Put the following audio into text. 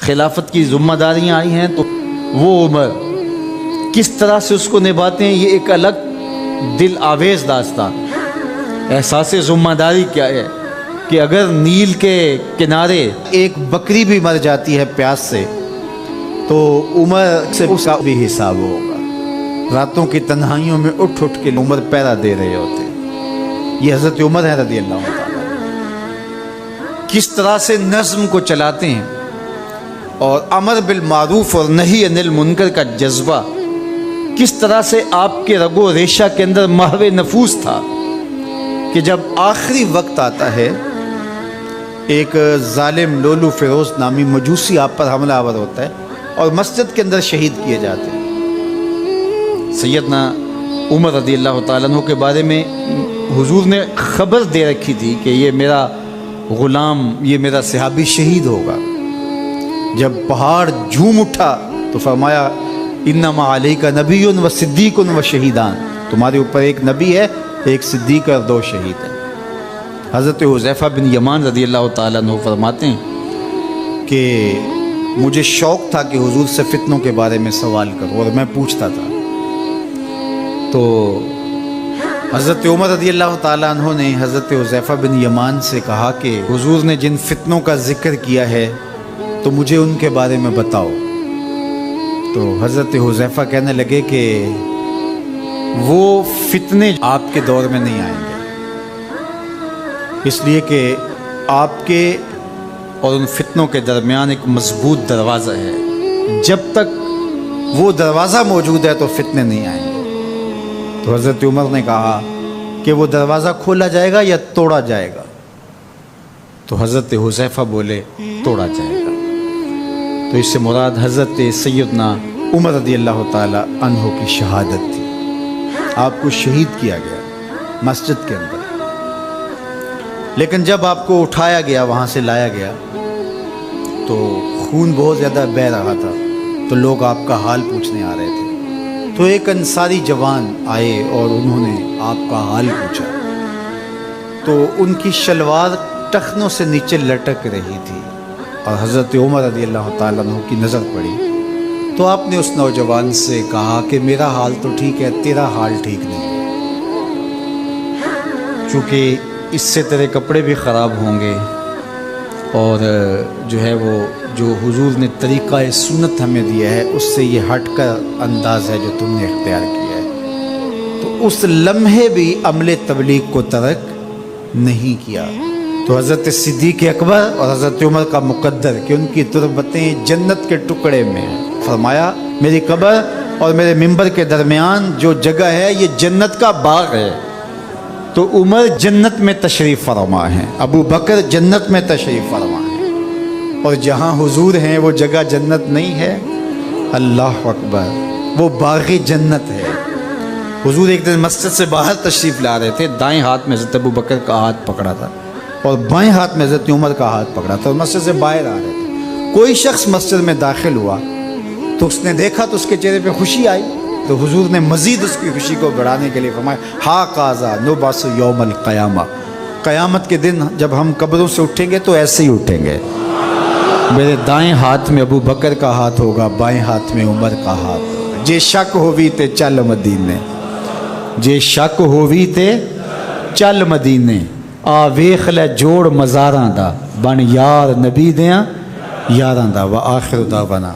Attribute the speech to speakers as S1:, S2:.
S1: خلافت کی ذمہ داریاں آئی ہیں تو وہ عمر کس طرح سے اس کو نبھاتے ہیں، یہ ایک الگ دل آویز داستان۔ احساس ذمہ داری کیا ہے کہ اگر نیل کے کنارے ایک بکری بھی مر جاتی ہے پیاس سے تو عمر سے اس کا بھی حساب ہوگا۔ راتوں کی تنہائیوں میں اٹھ اٹھ کے عمر پیرا دے رہے ہوتے ہیں۔ یہ حضرت عمر ہے رضی اللہ تعالیٰ، کس طرح سے نظم کو چلاتے ہیں، اور امر بالمعروف اور نہی عن المنکر کا جذبہ کس طرح سے آپ کے رگ و ریشہ کے اندر محو نفوس تھا کہ جب آخری وقت آتا ہے ایک ظالم لولو فیروز نامی مجوسی آپ پر حملہ آور ہوتا ہے اور مسجد کے اندر شہید کیے جاتے ہیں۔ سیدنا عمر رضی اللہ تعالیٰ عنہ کے بارے میں حضور نے خبر دے رکھی تھی کہ یہ میرا غلام، یہ میرا صحابی شہید ہوگا۔ جب پہاڑ جھوم اٹھا تو فرمایا انما علیک نبی و صدیق و شہیدان، تمہارے اوپر ایک نبی ہے، ایک صدیق اور 2 شہید ہیں۔ حضرت حذیفہ بن یمان رضی اللہ تعالیٰ عنہ فرماتے ہیں کہ مجھے شوق تھا کہ حضور سے فتنوں کے بارے میں سوال کروں اور میں پوچھتا تھا، تو حضرت عمر رضی اللہ تعالیٰ عنہ نے حضرت حذیفہ بن یمان سے کہا کہ حضور نے جن فتنوں کا ذکر کیا ہے تو مجھے ان کے بارے میں بتاؤ۔ تو حضرت حذیفہ کہنے لگے کہ وہ فتنے آپ کے دور میں نہیں آئیں گے، اس لیے کہ آپ کے اور ان فتنوں کے درمیان ایک مضبوط دروازہ ہے، جب تک وہ دروازہ موجود ہے تو فتنے نہیں آئیں گے۔ تو حضرت عمر نے کہا کہ وہ دروازہ کھولا جائے گا یا توڑا جائے گا؟ تو حضرت حذیفہ بولے توڑا جائے گا۔ تو اس سے مراد حضرت سیدنا عمر رضی اللہ تعالی عنہ کی شہادت تھی۔ آپ کو شہید کیا گیا مسجد کے اندر، لیکن جب آپ کو اٹھایا گیا، وہاں سے لایا گیا تو خون بہت زیادہ بہہ رہا تھا، تو لوگ آپ کا حال پوچھنے آ رہے تھے۔ تو ایک انصاری جوان آئے اور انہوں نے آپ کا حال پوچھا، تو ان کی شلوار ٹخنوں سے نیچے لٹک رہی تھی اور حضرت عمر رضی اللہ تعالیٰ عنہ کی نظر پڑی۔ تو آپ نے اس نوجوان سے کہا کہ میرا حال تو ٹھیک ہے، تیرا حال ٹھیک نہیں ہے، چونکہ اس سے تیرے کپڑے بھی خراب ہوں گے، اور جو ہے وہ جو حضور نے طریقہ سنت ہمیں دیا ہے اس سے یہ ہٹ کر انداز ہے جو تم نے اختیار کیا ہے۔ تو اس لمحے بھی عمل تبلیغ کو ترک نہیں کیا۔ تو حضرت صدیق اکبر اور حضرت عمر کا مقدر کہ ان کی تربتیں جنت کے ٹکڑے میں ہیں، فرمایا میری قبر اور میرے ممبر کے درمیان جو جگہ ہے یہ جنت کا باغ ہے۔ تو عمر جنت میں تشریف فرما ہیں، ابو بکر جنت میں تشریف فرما ہیں، اور جہاں حضور ہیں وہ جگہ جنت نہیں ہے۔ اللہ اکبر، وہ باغ جنت ہے۔ حضور ایک دن مسجد سے باہر تشریف لا رہے تھے، دائیں ہاتھ میں حضرت ابو بکر کا ہاتھ پکڑا تھا اور بائیں ہاتھ میں حضرت عمر کا ہاتھ پکڑا تھا، اور مسجد سے باہر آ رہے تھے۔ کوئی شخص مسجد میں داخل ہوا تو اس نے دیکھا تو اس کے چہرے پہ خوشی آئی، تو حضور نے مزید اس کی خوشی کو بڑھانے کے لیے فرمایا ہا قاذا نبعث یوم القیامہ، قیامت کے دن جب ہم قبروں سے اٹھیں گے تو ایسے ہی اٹھیں گے، میرے دائیں ہاتھ میں ابو بکر کا ہاتھ ہوگا، بائیں ہاتھ میں عمر کا ہاتھ ہوگا۔ جے شک ہووی تے چل مدینے، جے شک ہووی تے چل مدینے، آ ویخ لے جوڑ مزاراں دا، بن یار نبی دیاں یاراں دا۔ وآخر دعوانا